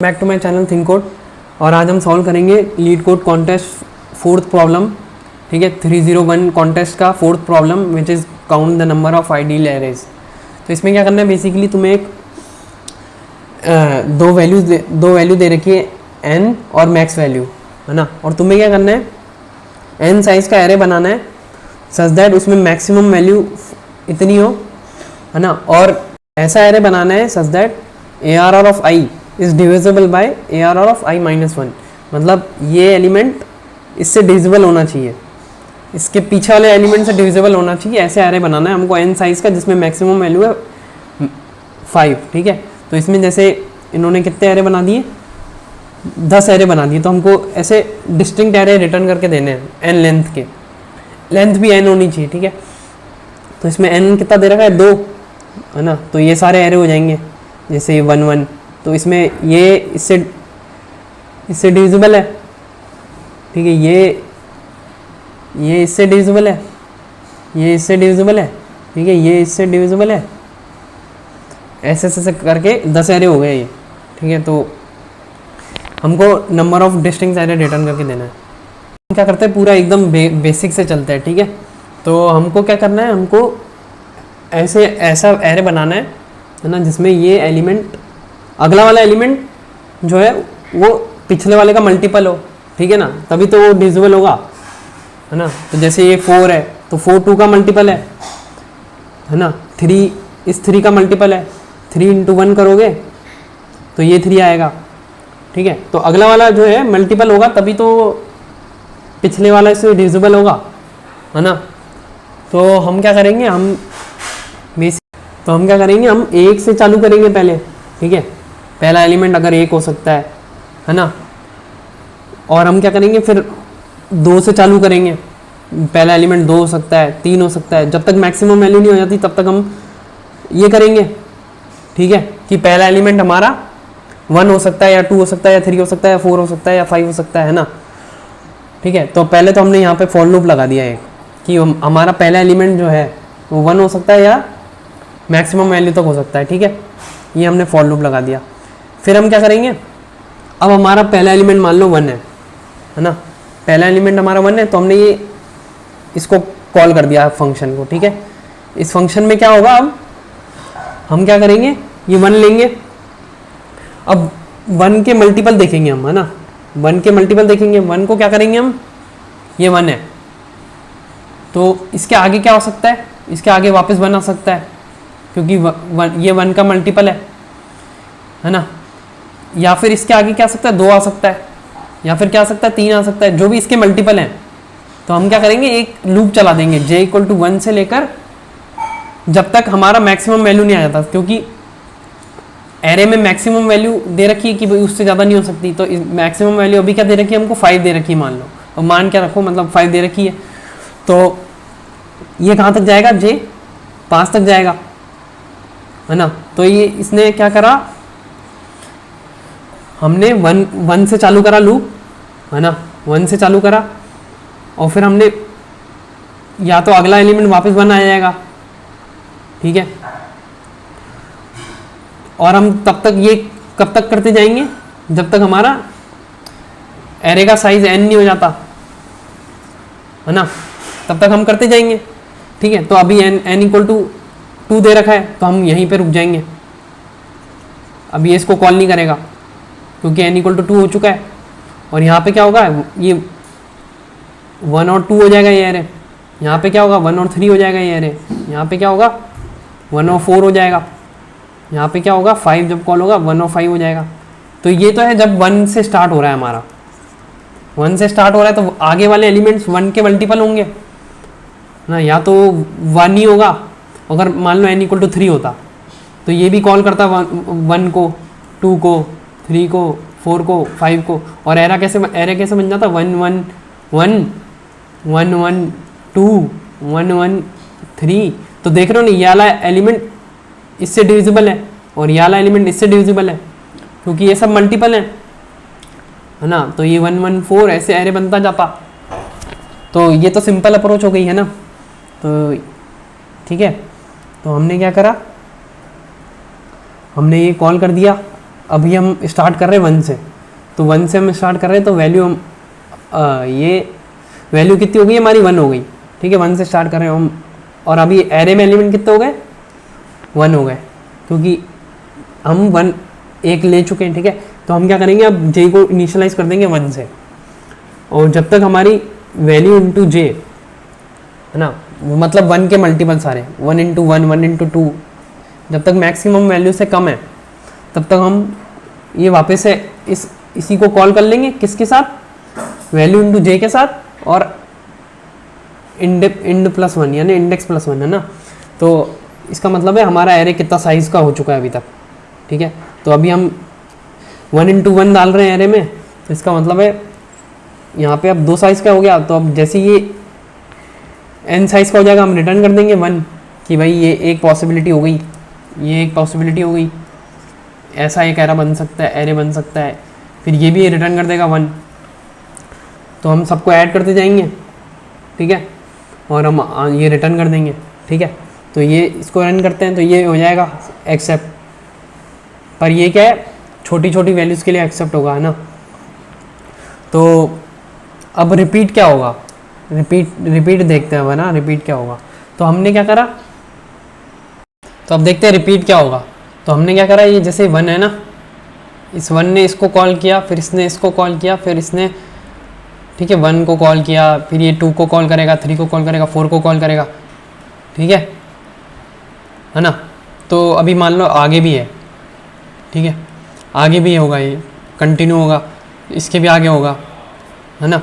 Back to my channel Think Code. और आज हम सॉल्व करेंगे LeetCode contest fourth problem. ठीक है, 301 कॉन्टेस्ट का fourth problem which is count the number of ideal arrays. तो इसमें क्या करना है, बेसिकली तुम्हें एक दो वैल्यू दे रखी है n और मैक्स वैल्यू, है ना। और तुम्हें क्या करना है, n साइज का एरे बनाना है सच दैट उसमें मैक्सिमम वैल्यू इतनी हो, है ना। और ऐसा एरे बनाना है such that ARR of i is divisible by ARR of i minus 1। मतलब ये एलिमेंट इससे डिविजिबल होना चाहिए, इसके पीछे वाले एलिमेंट से डिविजिबल होना चाहिए। ऐसे एरे बनाना है हमको n साइज का जिसमें मैक्सिमम वैल्यू है 5। ठीक है, तो इसमें जैसे इन्होंने कितने एरे बना दिए, 10 एरे बना दिए। तो हमको ऐसे डिस्टिंक्ट एरे रिटर्न करके देने हैं n लेंथ के, लेंथ भी n होनी चाहिए। ठीक है, तो इसमें n कितना दे रखा है, 2, है ना। तो ये सारे एरे हो जाएंगे जैसे 1 1। तो इसमें ये इससे डिविजिबल है। ठीक है, ये इससे डिविजिबल है, ये इससे डिविजिबल है। ठीक है, ये इससे डिविजिबल है। ऐसे ऐसे करके 10 एरे हो गए ये। ठीक है, तो हमको number of distinct array return करके देना है। हम क्या करते हैं, पूरा एकदम बेसिक से चलते हैं। ठीक है, तो हमको क्या करना है, हमको ऐसा एरे बनाना है ना, जिसमें ये एलिमेंट, अगला वाला एलिमेंट जो है वो पिछले वाले का मल्टीपल हो। ठीक है ना, तभी तो वो डिविजिबल होगा, है ना। तो जैसे ये 4 है तो 4 2 का मल्टीपल है ना। 3 इस 3 का मल्टीपल है, 3 इंटू 1 करोगे तो ये 3 आएगा। ठीक है, तो अगला वाला जो है मल्टीपल होगा तभी तो पिछले वाला इससे डिविजिबल होगा, है ना। तो हम क्या करेंगे, हम क्या करेंगे, हम 1 से चालू करेंगे पहले। ठीक है, पहला एलिमेंट अगर 1 हो सकता है ना। और हम क्या करेंगे, फिर 2 से चालू करेंगे, पहला एलिमेंट 2 हो सकता है, 3 हो सकता है। जब तक मैक्सिमम वैल्यू नहीं हो जाती तब तक हम ये करेंगे। ठीक है, कि पहला एलिमेंट हमारा 1 हो सकता है या 2 हो सकता है या 3 हो सकता है या 4 हो सकता है या 5 हो सकता है ना। ठीक है, तो पहले तो हमने यहाँ पे फॉर लूप लगा दिया है कि हमारा पहला एलिमेंट जो है वो 1 हो सकता है या मैक्सिमम वैल्यू तक हो सकता है। ठीक है, ये हमने फॉर लूप लगा दिया। फिर हम क्या करेंगे, अब हमारा पहला एलिमेंट मान लो 1 है ना। पहला एलिमेंट हमारा 1 है तो हमने ये इसको कॉल कर दिया फंक्शन को। ठीक है, इस फंक्शन में क्या होगा, अब हम क्या करेंगे, ये 1 लेंगे। अब 1 के मल्टीपल देखेंगे हम, है ना। 1 के मल्टीपल देखेंगे, 1 को क्या करेंगे हम, ये 1 है तो इसके आगे क्या हो सकता है, इसके आगे वापस 1 आ सकता है क्योंकि ये 1 का मल्टीपल है ना। या फिर इसके आगे क्या आ सकता है, 2 आ सकता है, या फिर क्या आ सकता है, 3 आ सकता है, जो भी इसके मल्टीपल हैं। तो हम क्या करेंगे, एक लूप चला देंगे j इक्वल टू 1 से लेकर जब तक हमारा मैक्सिमम वैल्यू नहीं आ जाता, क्योंकि एरे में मैक्सिमम वैल्यू दे रखी है कि भाई उससे ज़्यादा नहीं हो सकती। तो मैक्सिमम वैल्यू अभी क्या दे रखी है हमको, 5 दे रखी है मान लो। और मान क्या रखो, मतलब 5 दे रखी है। तो ये कहाँ तक जाएगा, j 5 तक जाएगा, है ना। तो ये इसने क्या करा, हमने 1 से चालू करा लूप, है ना। 1 से चालू करा और फिर हमने या तो अगला एलिमेंट वापस 1 आ जाएगा। ठीक है, और हम तब तक ये कब तक करते जाएंगे, जब तक हमारा एरे का साइज n नहीं हो जाता, है ना। तब तक हम करते जाएंगे। ठीक है, तो अभी n इक्वल टू 2 दे रखा है तो हम यहीं पे रुक जाएंगे। अब ये इसको कॉल नहीं करेगा क्योंकि n इक्वल टू 2 हो चुका है। और यहाँ पे क्या होगा, ये 1 और 2 हो जाएगा ये एरे। यहाँ पे क्या होगा, 1 और 3 हो जाएगा ये एरे। यहाँ पे क्या होगा, 1 और 4 हो जाएगा। यहाँ पे क्या होगा, 5 जब कॉल होगा 1 और 5 हो जाएगा। तो ये तो है जब 1 से स्टार्ट हो रहा है हमारा, 1 से स्टार्ट हो रहा है तो आगे वाले एलिमेंट्स 1 के मल्टीपल होंगे ना, या तो 1 ही होगा। अगर मान लो n इक्वल टू 3 होता तो ये भी कॉल करता 1 को, 2 को, 3 को, 4 को, 5 को। और एरे कैसे बन जाता, 1 1 1 1 1 2 1 1 3। तो देख रहे हो ना, ये वाला एलिमेंट इससे डिविजिबल है और ये वाला एलिमेंट इससे डिविजिबल है क्योंकि ये सब मल्टीपल है ना। तो ये 1 1 4 ऐसे एरे बनता जाता। तो ये तो सिंपल अप्रोच हो गई है ना। तो ठीक है, तो हमने क्या करा, हमने ये कॉल कर दिया। अभी हम स्टार्ट कर रहे हैं 1 से, तो 1 से हम स्टार्ट कर रहे हैं, तो वैल्यू हम ये वैल्यू कितनी हो गई हमारी 1 हो गई, ठीक है, 1 से स्टार्ट कर रहे हैं हम। और अभी एरे में एलिमेंट कितने हो गए, 1 हो गए, क्योंकि हम 1 एक ले चुके हैं, ठीक है। तो हम क्या करेंगे, अब जे को इनिशियलाइज कर देंगे 1 से, और जब तक हमारी वैल्यू इंटू जे है ना, वो मतलब 1 के मल्टीपल सारे 1 इंटू 1, 1 इंटू 2, जब तक मैक्सिमम वैल्यू से कम है तब तक हम ये वापस से इसी को कॉल कर लेंगे, किसके साथ, वैल्यू इंटू जे के साथ, और इंड प्लस 1 यानी इंडेक्स प्लस 1 है ना। तो इसका मतलब है हमारा एरे कितना साइज़ का हो चुका है अभी तक, ठीक है। तो अभी हम 1 इंटू 1 डाल रहे हैं एरे में, तो इसका मतलब है यहाँ पे अब 2 साइज़ का हो गया। तो अब जैसे ये n साइज़ का हो जाएगा, हम रिटर्न कर देंगे 1 कि भाई ये एक पॉसिबिलिटी हो गई, ये एक पॉसिबिलिटी हो गई, ऐसा एक एरे बन सकता है, एरे बन सकता है। फिर ये भी रिटर्न कर देगा 1। तो हम सबको ऐड करते जाएंगे, ठीक है, और हम ये रिटर्न कर देंगे, ठीक है। तो ये इसको रन करते हैं तो ये हो जाएगा एक्सेप्ट, पर ये क्या है, छोटी छोटी वैल्यूज़ के लिए एक्सेप्ट होगा, है ना। तो अब रिपीट क्या होगा, रिपीट देखते हैं ना, रिपीट क्या होगा। तो हमने क्या करा, तो अब देखते हैं रिपीट क्या होगा। तो हमने क्या करा, ये जैसे 1 है ना, इस 1 ने इसको कॉल किया, फिर इसने इसको कॉल किया, फिर इसने, ठीक है, 1 को कॉल किया, फिर ये 2 को कॉल करेगा, 3 को कॉल करेगा, 4 को कॉल करेगा, ठीक है ना। तो अभी मान लो आगे भी है, ठीक है, आगे भी होगा, ये कंटिन्यू होगा, इसके भी आगे होगा, है ना।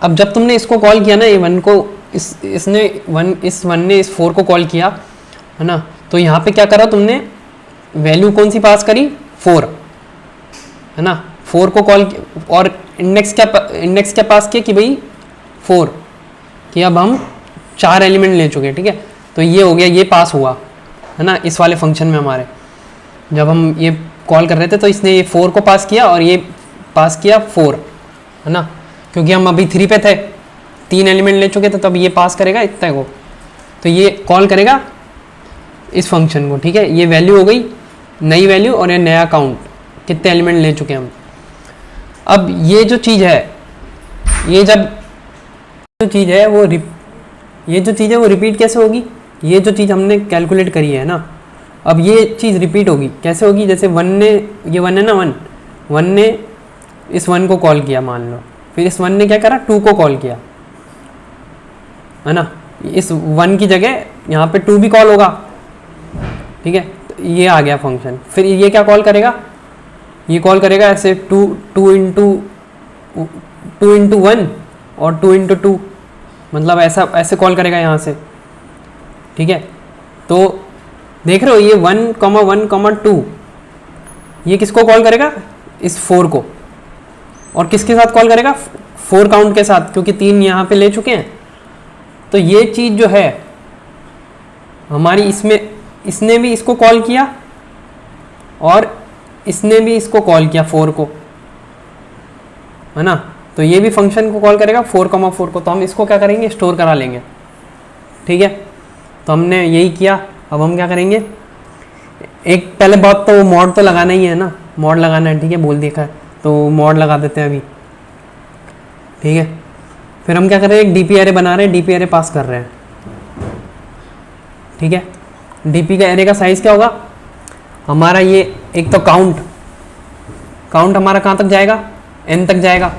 अब जब तुमने इसको कॉल किया ना, ये 1 को, इस 1 ने इस 4 को कॉल किया, है ना। तो यहाँ पे क्या करा तुमने, वैल्यू कौन सी पास करी, 4, है ना। 4 को कॉल, और इंडेक्स क्या पास किया कि भाई 4, कि अब हम 4 एलिमेंट ले चुके हैं, ठीक है। तो ये हो गया, ये पास हुआ, है ना, इस वाले फंक्शन में हमारे जब हम ये कॉल कर रहे थे, तो इसने ये 4 को पास किया और ये पास किया 4, है ना, क्योंकि हम अभी 3 पे थे, 3 एलिमेंट ले चुके थे, तब ये पास करेगा इतने को, तो ये कॉल करेगा इस फंक्शन को, ठीक है। ये वैल्यू हो गई, नई वैल्यू, और ये नया काउंट, कितने एलिमेंट ले चुके हैं हम। अब ये जो चीज़ है, ये जब जो चीज़ है वो रिपीट कैसे होगी, ये जो चीज़ हमने कैलकुलेट करी है ना, अब ये चीज़ रिपीट होगी, कैसे होगी, जैसे 1 ने, ये 1 है ना, 1 ने इस 1 को कॉल किया मान लो, फिर इस 1 ने क्या करा, 2 को कॉल किया, है ना। इस 1 की जगह यहाँ पे 2 भी कॉल होगा, ठीक है। तो ये आ गया फंक्शन। फिर ये क्या कॉल करेगा, ये कॉल करेगा ऐसे 2 इंटू 1 और 2 इंटू 2, मतलब ऐसे कॉल करेगा यहाँ से, ठीक है। तो देख रहे हो, ये 1,1,2 ये किसको कॉल करेगा, इस 4 को, और किसके साथ कॉल करेगा, 4 काउंट के साथ, क्योंकि 3 यहाँ पे ले चुके हैं। तो ये चीज़ जो है हमारी, इसमें इसने भी इसको कॉल किया और इसने भी इसको कॉल किया 4 को, है ना। तो ये भी फंक्शन को कॉल करेगा 4,4 को। तो हम इसको क्या करेंगे, स्टोर करा लेंगे, ठीक है। तो हमने यही किया। अब हम क्या करेंगे, एक पहले बात तो मॉड तो लगाना ही है ना, मॉड लगाना है, ठीक है, बोल देखा है, तो मॉड लगा देते हैं अभी, ठीक है। फिर हम क्या कर रहे हैं, एक डीपी एरे बना रहे हैं, डीपी एरे पास कर रहे हैं, ठीक है। डीपी का एरे का साइज क्या होगा हमारा, ये एक तो काउंट हमारा कहाँ तक जाएगा, n तक जाएगा,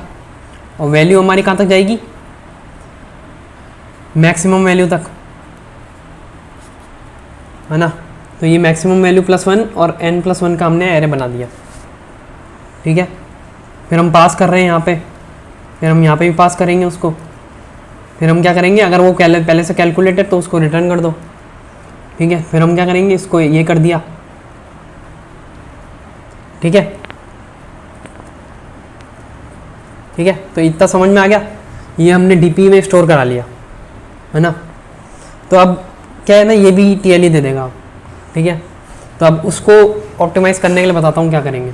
और वैल्यू हमारी कहाँ तक जाएगी, मैक्सिमम वैल्यू तक, है ना। तो ये मैक्सिमम वैल्यू +1 और n+1 का हमने एरे बना दिया, ठीक है। फिर हम पास कर रहे हैं यहाँ पे, फिर हम यहाँ पे भी पास करेंगे उसको। फिर हम क्या करेंगे, अगर वो पहले से कैलकुलेटेड तो उसको रिटर्न कर दो, ठीक है। फिर हम क्या करेंगे, इसको ये कर दिया, ठीक है, ठीक है। तो इतना समझ में आ गया, ये हमने डीपी में स्टोर करा लिया, है ना। तो अब क्या है ना, ये भी टीएलई दे देगा, ठीक है। तो अब उसको ऑप्टिमाइज़ करने के लिए बताता हूँ क्या करेंगे।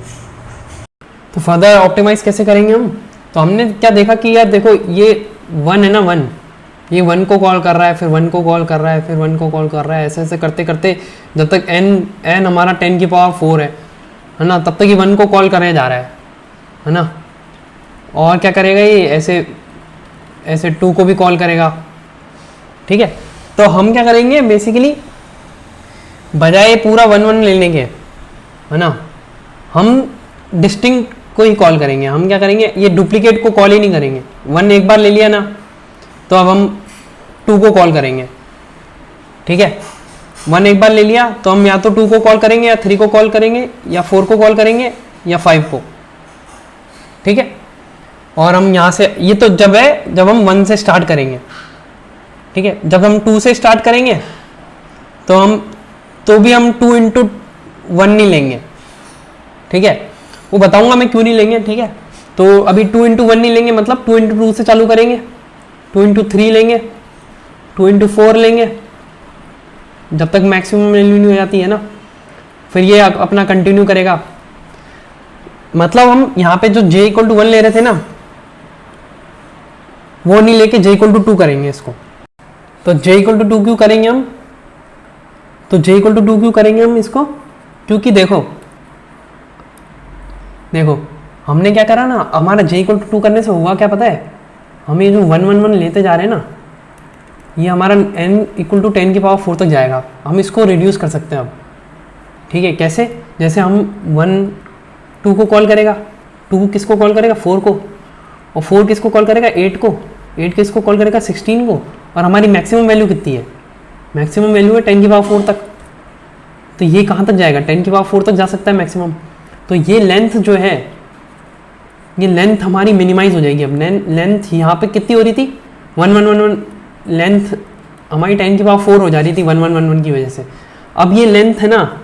तो फर्दर ऑप्टिमाइज़ कैसे करेंगे हम, तो हमने क्या देखा कि यार देखो, ये 1 है ना, 1 ये 1 को कॉल कर रहा है, फिर 1 को कॉल कर रहा है, फिर 1 को कॉल कर रहा है, ऐसे ऐसे करते करते जब तक n हमारा 10 की पावर 4 है ना, तब तक ये 1 को कॉल करे जा रहा है ना। और क्या करेगा ये, ऐसे ऐसे 2 को भी कॉल करेगा, ठीक है। तो हम क्या करेंगे बेसिकली, बजाय पूरा 1 लेने के, है ना, हम डिस्टिंक्ट को ही कॉल करेंगे। हम क्या करेंगे, ये डुप्लीकेट को कॉल ही नहीं करेंगे। 1 एक बार ले लिया ना, तो अब हम 2 को कॉल करेंगे, ठीक है। 1 एक बार ले लिया तो हम या तो 2 को कॉल करेंगे, या 3 को कॉल करेंगे, या 4 को कॉल करेंगे, या 5 को, ठीक है। और हम यहाँ से, ये तो जब हम 1 से स्टार्ट करेंगे, ठीक है। जब हम 2 से स्टार्ट करेंगे तो भी हम 2 × 1 नहीं लेंगे, ठीक है। वो बताऊंगा मैं क्यों नहीं लेंगे, ठीक है। तो अभी 2 × 1 नहीं लेंगे, मतलब 2 × 2 से चालू करेंगे, 2 × 3 लेंगे, 2 × 4 लेंगे, जब तक मैक्सिमम वैल्यू नहीं हो जाती है ना, फिर ये अपना कंटिन्यू करेगा। मतलब हम यहाँ पे जो j = 1 ले रहे थे ना, वो नहीं लेके j = 2 करेंगे इसको। तो j = 2 क्यों करेंगे हम, तो j = 2 क्यों करेंगे हम इसको, क्योंकि देखो हमने क्या करा ना, हमारा j = 2 करने से हुआ क्या पता है, हम ये जो 1 1 1 लेते जा रहे हैं ना, ये हमारा n = 10 की पावर 4 तक जाएगा। हम इसको रिड्यूस कर सकते हैं अब, ठीक है। कैसे, जैसे हम 2 को कॉल करेगा, 2 किसको कॉल करेगा, 4 को, और 4 किसको कॉल करेगा, 8 को, 8 किसको कॉल करेगा, 16 को। और हमारी मैक्सिमम वैल्यू कितनी है, मैक्सिमम वैल्यू है 10 की पावर 4 तक। तो ये कहाँ तक जाएगा, 10 की पावर 4 तक जा सकता है मैक्सिमम। तो ये लेंथ जो है, ये लेंथ हमारी मिनिमाइज हो जाएगी। अब लेंथ यहाँ पे कितनी हो रही थी, 1 1 1 1, लेंथ हमारी 10 की पावर 4 हो जा रही थी 1 1 1 1 की वजह से। अब ये लेंथ है ना,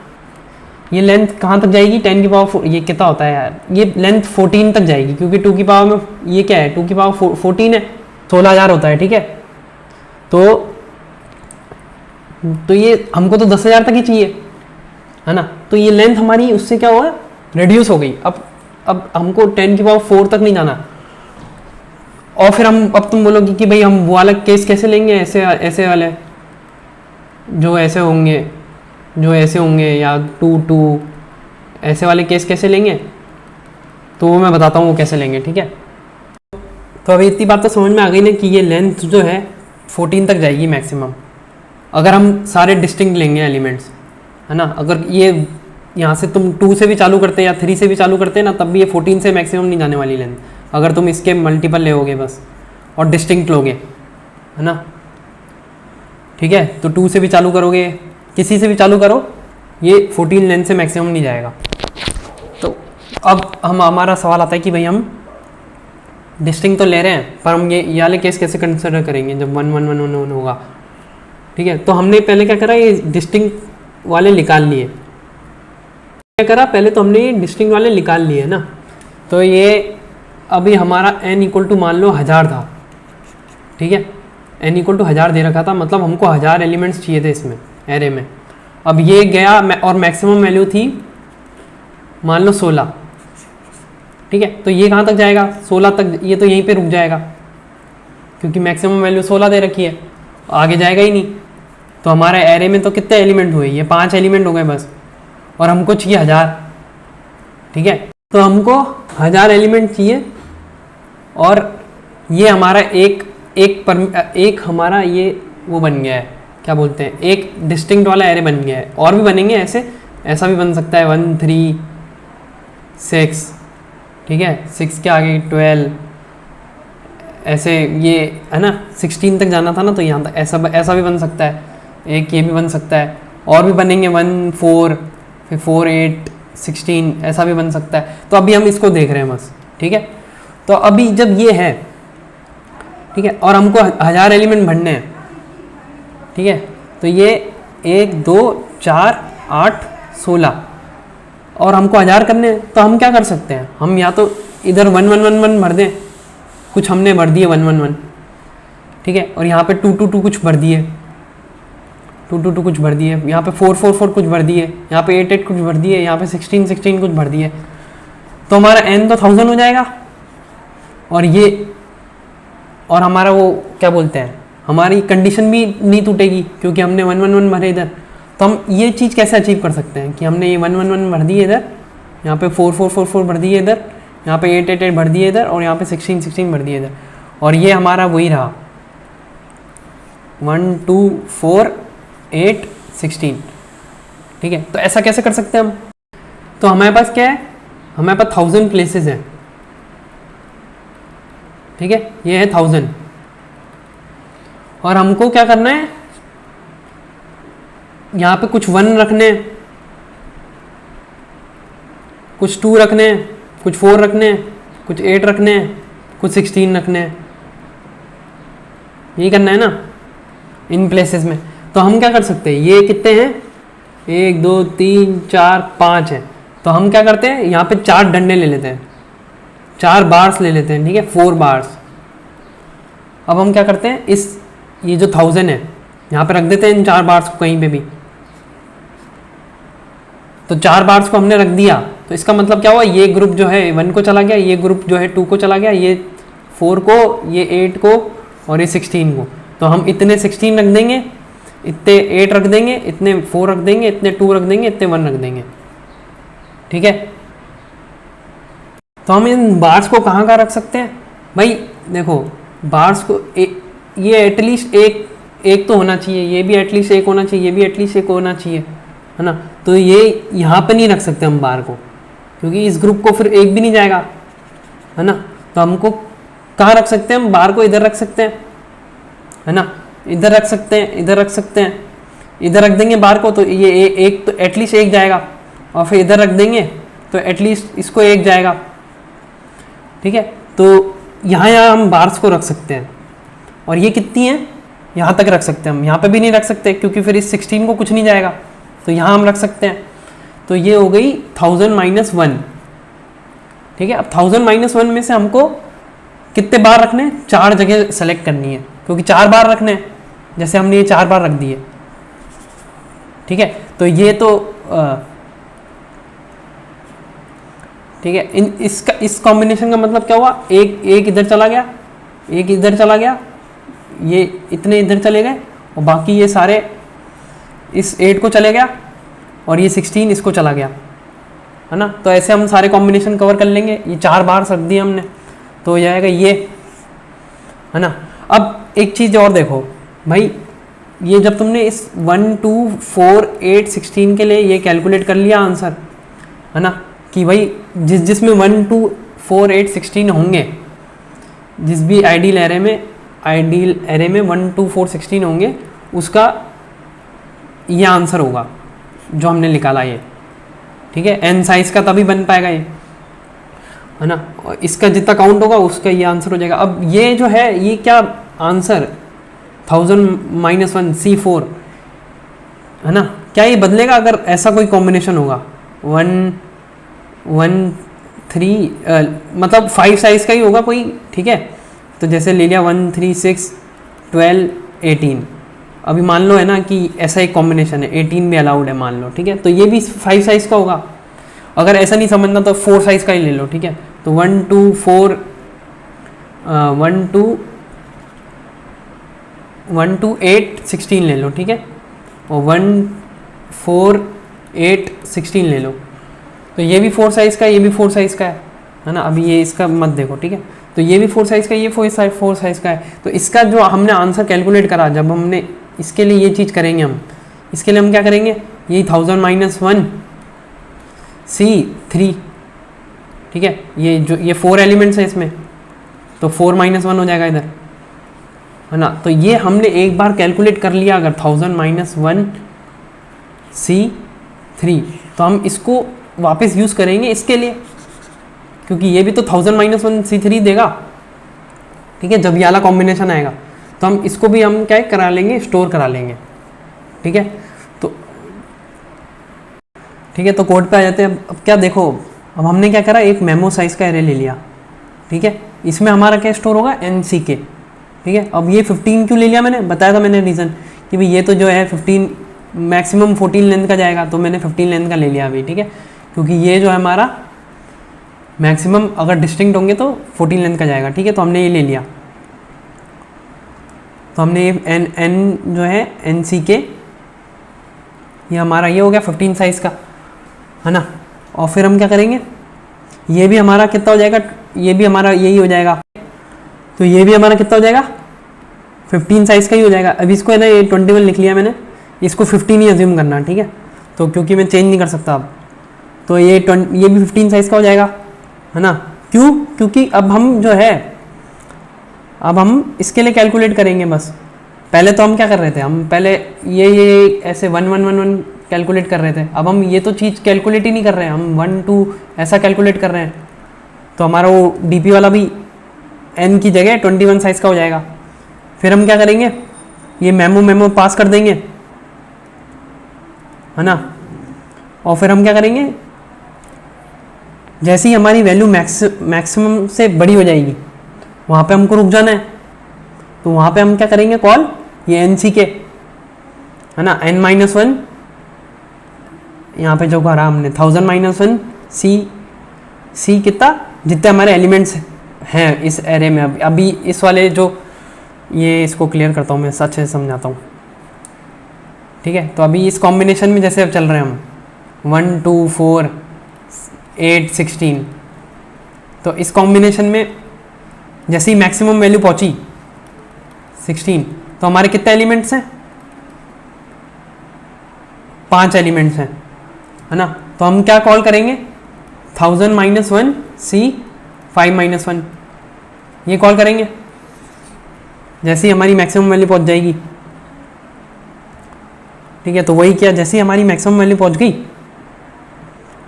ये लेंथ कहाँ तक जाएगी, 10 की पावर 4, ये कितना होता है यार, ये लेंथ 14 तक जाएगी, क्योंकि 2 की पावर में ये क्या है, 2 की पावर 14 है, 16,000 होता है, ठीक है। तो ये हमको तो 10,000 तक ही चाहिए, है ना। तो ये लेंथ हमारी उससे क्या हुआ, रिड्यूस हो गई। अब हमको 10 की पावर 4 तक नहीं जाना। और फिर अब तुम बोलोगे कि भाई हम वो वाला केस कैसे लेंगे, ऐसे वाले जो ऐसे होंगे या 2 2 ऐसे वाले केस कैसे लेंगे, तो वो मैं बताता हूँ वो कैसे लेंगे, ठीक है। तो अभी इतनी बात तो समझ में आ गई ना कि ये लेंथ जो है 14 तक जाएगी मैक्सिमम, अगर हम सारे डिस्टिंक्ट लेंगे एलिमेंट्स, है ना। अगर ये यहाँ से तुम 2 से भी चालू करते या 3 से भी चालू करते ना, तब भी ये 14 से मैक्सिमम नहीं जाने वाली लेंथ, अगर तुम इसके मल्टीपल लोगे बस और डिस्टिंक्ट लोगे, है ना, ठीक है। तो 2 से भी चालू करोगे, किसी से भी चालू करो, ये 14 लेंथ से मैक्सिमम नहीं जाएगा। तो अब हमारा सवाल आता है कि भाई हम डिस्टिंक्ट तो ले रहे हैं, पर हम ये वाले केस कैसे कंसिडर करेंगे जब 1 1 1 1 1 होगा, ठीक है। तो हमने पहले क्या करा, ये डिस्टिंक्ट वाले निकाल लिए, क्या करा पहले, तो हमने ये डिस्टिंक्ट वाले निकाल लिए ना। तो ये अभी हमारा n = मान लो 1000 था, ठीक है। n = 1000 दे रखा था, मतलब हमको 1000 एलिमेंट्स चाहिए थे इसमें, एरे में। अब ये गया और मैक्सिमम वैल्यू थी मान लो 16, ठीक है। तो ये कहाँ तक जाएगा, 16 तक, ये तो यहीं पे रुक जाएगा, क्योंकि मैक्सिमम वैल्यू 16 दे रखी है, आगे जाएगा ही नहीं। तो हमारे एरे में तो कितने एलिमेंट हुए, ये 5 एलिमेंट हो गए बस, और हमको चाहिए 1000, ठीक है। तो हमको 1000 एलिमेंट चाहिए, और ये हमारा एक हमारा ये वो बन गया है, क्या बोलते हैं, एक डिस्टिंक्ट वाला एरे बन गया है। और भी बनेंगे ऐसा भी बन सकता है 1 3 6, ठीक है, 6 के आगे 12, ऐसे ये है ना, 16 तक जाना था ना, तो यहाँ तक ऐसा भी बन सकता है, एक ये भी बन सकता है, और भी बनेंगे 1 4, फिर 4 8 16, ऐसा भी बन सकता है। तो अभी हम इसको देख रहे हैं बस, ठीक है। तो अभी जब ये है, ठीक है, और हमको 1000 एलिमेंट भरने हैं, ठीक है। तो ये 1 2 4 8 16, और हमको 1000 करने हैं, तो हम क्या कर सकते हैं, हम या तो इधर 1 1 1 1 भर दें, कुछ हमने भर दिए 1 1 1, ठीक है, और यहाँ पे 2 2 2 कुछ भर दिए, 2 2 2 कुछ भर दिए, यहाँ पे 4 4 4 कुछ भर दिए, यहाँ पे 8 8 कुछ भर दिए, यहाँ पे 16 16 कुछ भर दिए। तो हमारा n तो 1000 हो जाएगा, और ये, और हमारा वो क्या बोलते हैं, हमारी कंडीशन भी नहीं टूटेगी क्योंकि हमने 111 भरे इधर। तो हम ये चीज़ कैसे अचीव कर सकते हैं कि हमने ये 111 भर दिए इधर, यहाँ पे 4444 भर दिए इधर, यहाँ पे 888 भर दिए इधर, और यहाँ पे 1616 भर दिए इधर, और ये हमारा वही रहा 1 2 4 8 16। ठीक है, तो ऐसा कैसे कर सकते हैं हम? तो हमारे पास क्या है, हमारे पास 1000 प्लेसेस हैं। ठीक है, ये है 1000, और हमको क्या करना है, यहाँ पे कुछ 1 रखने हैं, कुछ 2 रखने हैं, कुछ 4 रखने हैं, कुछ 8 रखने हैं, कुछ 16 रखने हैं। ये करना है ना इन प्लेसेस में। तो हम क्या कर सकते हैं, ये कितने हैं, 1 2 3 4 5 है। तो हम क्या करते हैं, यहाँ पे 4 डंडे ले लेते हैं, 4 बार्स ले लेते हैं। ठीक है, 4 बार्स। अब हम क्या करते हैं, इस ये जो 1000 है यहाँ पे रख देते हैं इन 4 बार्स को कहीं पे भी। तो 4 बार्स को हमने रख दिया, तो इसका मतलब क्या हुआ, ये ग्रुप जो है 1 को चला गया, ये ग्रुप जो है 2 को चला गया, ये 4 को, ये 8 को, और ये 16 को। तो हम इतने 16 रख देंगे, इतने 8 रख देंगे, इतने 4 रख देंगे, इतने 2 रख देंगे, इतने 1 रख देंगे। ठीक है, तो हम इन बार्स को कहाँ कहाँ रख सकते हैं भाई? देखो बार्स को ये एटलीस्ट एक तो होना चाहिए, ये भी एटलीस्ट एक होना चाहिए, ये भी एटलीस्ट एक होना चाहिए, है ना। तो ये यहाँ पे नहीं रख सकते हम बार को, क्योंकि इस ग्रुप को फिर एक भी नहीं जाएगा, है ना। तो हमको कहाँ रख सकते हैं हम बार को? इधर रख सकते हैं, है ना, इधर रख सकते हैं, इधर रख सकते हैं, इधर रख देंगे बार को, तो ये एक तो एटलीस्ट एक जाएगा, और फिर इधर रख देंगे तो एटलीस्ट इसको एक जाएगा। ठीक है, तो यहाँ हम बार्स को रख सकते हैं, और ये कितनी है, यहाँ तक रख सकते हैं हम, यहाँ पे भी नहीं रख सकते क्योंकि फिर इस 16 को कुछ नहीं जाएगा, तो यहाँ हम रख सकते हैं। तो ये हो गई 1000 - 1। ठीक है, अब 1000 - 1 में से हमको कितने बार रखने हैं? 4 जगह सेलेक्ट करनी है, क्योंकि 4 बार रखने हैं, जैसे हमने ये 4 बार रख दिए। ठीक है, तो ये तो ठीक है, इस कॉम्बिनेशन का मतलब क्या हुआ, एक इधर चला गया, एक इधर चला गया, ये इतने इधर चले गए, और बाकी ये सारे इस 8 को चले गया, और ये 16 इसको चला गया, है ना। तो ऐसे हम सारे कॉम्बिनेशन कवर कर लेंगे। ये 4 बार रख दिए हमने, तो हो जाएगा ये, है ना। अब एक चीज़ और देखो भाई, ये जब तुमने इस 1 2 4 8 16 के लिए ये कैलकुलेट कर लिया आंसर, है ना, कि भाई जिसमें 1 2 4 8 16 होंगे, जिस भी आइडियल एरे में 1 2 4 16 होंगे, उसका ये आंसर होगा जो हमने निकाला ये। ठीक है, n साइज का तभी बन पाएगा ये, है ना। इसका जितना काउंट होगा उसका ये आंसर हो जाएगा। अब ये जो है, ये क्या आंसर 1000 - 1 C4, है ना, क्या ये बदलेगा अगर ऐसा कोई कॉम्बिनेशन होगा? 1 1 3 मतलब 5 साइज का ही होगा कोई। ठीक है, तो जैसे ले लिया 1 3 6 12 18, अभी मान लो, है ना, कि ऐसा एक कॉम्बिनेशन है, 18 भी अलाउड है मान लो। ठीक है, तो ये भी 5 साइज का होगा। अगर ऐसा नहीं समझना तो 4 साइज का ही ले लो। ठीक है, तो 1 2 4 1 2 8 16 ले लो। ठीक है, और 1 4 8 16 ले लो, तो ये भी 4 साइज का, ये भी 4 साइज का है ना। अभी ये इसका मत देखो। ठीक है, तो ये भी 4 साइज का, ये 4 साइज का है। तो इसका जो हमने आंसर कैलकुलेट करा, जब हमने इसके लिए ये चीज़ करेंगे, हम इसके लिए हम क्या करेंगे, यही 1000 - 1 C3। ठीक है, ये जो ये 4 एलिमेंट्स हैं इसमें, तो 4 - 1 हो जाएगा इधर, है ना। तो ये हमने एक बार कैलकुलेट कर लिया अगर 1000 - 1 C3, तो हम इसको वापस यूज़ करेंगे इसके लिए, क्योंकि ये भी तो 1000 - 1 C3 देगा। ठीक है, जब ये वाला कॉम्बिनेशन आएगा, तो हम इसको भी हम क्या करा लेंगे, स्टोर करा लेंगे। ठीक है, तो कोड पे आ जाते हैं। अब क्या देखो, अब हमने क्या करा, एक मेमो साइज का एरे ले लिया। ठीक है, इसमें हमारा क्या स्टोर होगा, NCK। ठीक है, अब ये 15 क्यों ले लिया, मैंने बताया था मैंने रीज़न, कि भाई ये तो जो है 15 मैक्सिमम 14 लेंथ का जाएगा, तो मैंने 15 लेंथ का ले लिया अभी। ठीक है, क्योंकि ये जो है हमारा मैक्सिमम अगर डिस्टिंक्ट होंगे तो 14 लेंथ का जाएगा। ठीक है, तो हमने ये ले लिया। तो हमने ये एन जो है एन सी के, ये हमारा ये हो गया 15 साइज़ का, है ना। और फिर हम क्या करेंगे, ये भी हमारा कितना हो जाएगा, ये भी हमारा यही हो जाएगा, तो ये भी हमारा कितना हो जाएगा 15 साइज़ का ही हो जाएगा। अब इसको है ना, ये 21 लिख लिया मैंने, इसको 15 ही अज्यूम करना, ठीक है। तो क्योंकि मैं चेंज नहीं कर सकता अब, तो ये भी 15 साइज़ का हो जाएगा, है ना। क्यों? क्योंकि अब हम जो है, अब हम इसके लिए कैलकुलेट करेंगे बस। पहले तो हम क्या कर रहे थे, हम पहले ये ऐसे 1 1 1 1 कैलकुलेट कर रहे थे। अब हम ये तो चीज़ कैलकुलेट ही नहीं कर रहे हैं, हम 1 2 ऐसा कैलकुलेट कर रहे हैं। तो हमारा वो डीपी वाला भी एन की जगह 21 साइज़ का हो जाएगा। फिर हम क्या करेंगे, ये मेमो पास कर देंगे, है ना। और फिर हम क्या करेंगे, जैसे ही हमारी वैल्यू मैक्सिमम से बड़ी हो जाएगी, वहाँ पे हमको रुक जाना है। तो वहाँ पे हम क्या करेंगे, कॉल ये एन सी के, है ना, n-1, यहाँ पे जो करा हमने 1000-1 सी कितना, जितने हमारे एलिमेंट्स हैं इस एरे में। अभी इस वाले जो, ये इसको क्लियर करता हूँ मैं, अच्छे से समझाता हूँ, ठीक है। तो अभी इस कॉम्बिनेशन में जैसे अब चल रहे हैं हम 1 2 4 8 16, तो इस कॉम्बिनेशन में जैसे ही मैक्सिमम वैल्यू पहुंची 16, तो हमारे कितने एलिमेंट्स हैं, 5 एलिमेंट्स हैं, है ना। तो हम क्या कॉल करेंगे, 1000-1 सी 5-1, ये कॉल करेंगे जैसे ही हमारी मैक्सिमम वैल्यू पहुंच जाएगी, ठीक है। तो वही किया, जैसे ही हमारी मैक्सिमम वैल्यू पहुंच गई,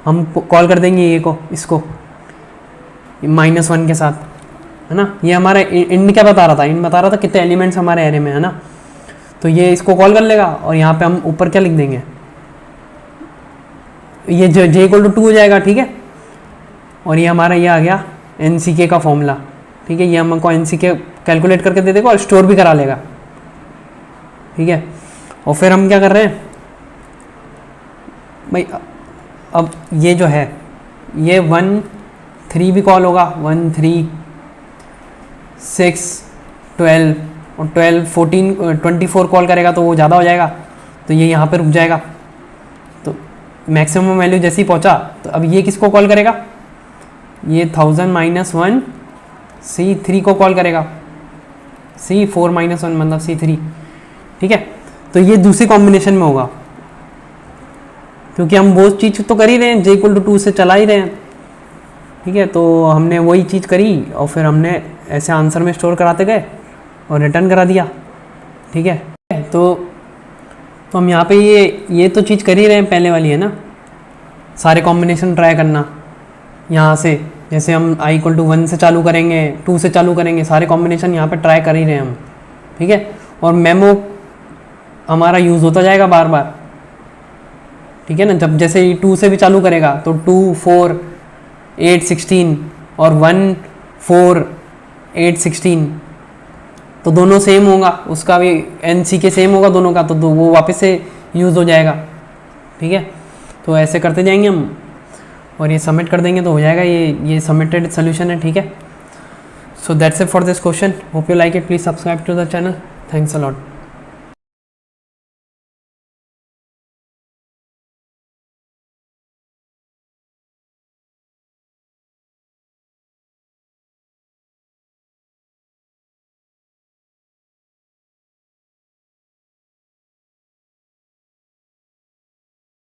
हम कॉल कर देंगे ये को, इसको -1 के साथ, है ना। ये हमारा इंड क्या बता रहा था, इंड बता रहा था कितने एलिमेंट्स हमारे एरे में, है ना। तो ये इसको कॉल कर लेगा, और यहाँ पे हम ऊपर क्या लिख देंगे, ये j = 2 हो जाएगा, ठीक है। और ये हमारा ये आ गया एन सी के का फॉर्मूला, ठीक है। ये हमको एन सी के कैलकुलेट करके दे देगा और स्टोर भी करा लेगा, ठीक है। और फिर हम क्या कर रहे हैं भाई, अब ये जो है, ये 1 3 भी कॉल होगा, 1 3 6 12 और 12 14 24 कॉल करेगा, तो वो ज़्यादा हो जाएगा, तो ये यहाँ पे रुक जाएगा। तो मैक्सिमम वैल्यू जैसे ही पहुँचा, तो अब ये किसको कॉल करेगा, ये 1000-1 C3 को कॉल करेगा, C4-1 मतलब C3, ठीक है। तो ये दूसरी कॉम्बिनेशन में होगा, क्योंकि हम वो चीज़ तो कर ही रहे हैं, j = 2 से चला ही रहे हैं, ठीक है। तो हमने वही चीज़ करी, और फिर हमने ऐसे आंसर में स्टोर कराते गए और रिटर्न करा दिया, ठीक है। तो हम यहाँ पे ये तो चीज़ कर ही रहे हैं, पहले वाली है ना, सारे कॉम्बिनेशन ट्राई करना। यहाँ से जैसे हम i = 1 से चालू करेंगे, 2 से चालू करेंगे, सारे कॉम्बिनेशन यहाँ पे ट्राई कर ही रहे हैं हम, ठीक है। और मेमो हमारा यूज़ होता जाएगा बार बार, ठीक है ना। जब जैसे 2 से भी चालू करेगा, तो 2 4 8 16 और 1 4 8 16, तो दोनों सेम होगा, उसका भी एन सी के सेम होगा दोनों का, तो वो वापस से यूज़ हो जाएगा, ठीक है। तो ऐसे करते जाएंगे हम, और ये सबमिट कर देंगे तो हो जाएगा। ये सबमिटेड सोल्यूशन है, ठीक है। So that's it for this question, hope you like it, please subscribe to the channel, thanks a lot.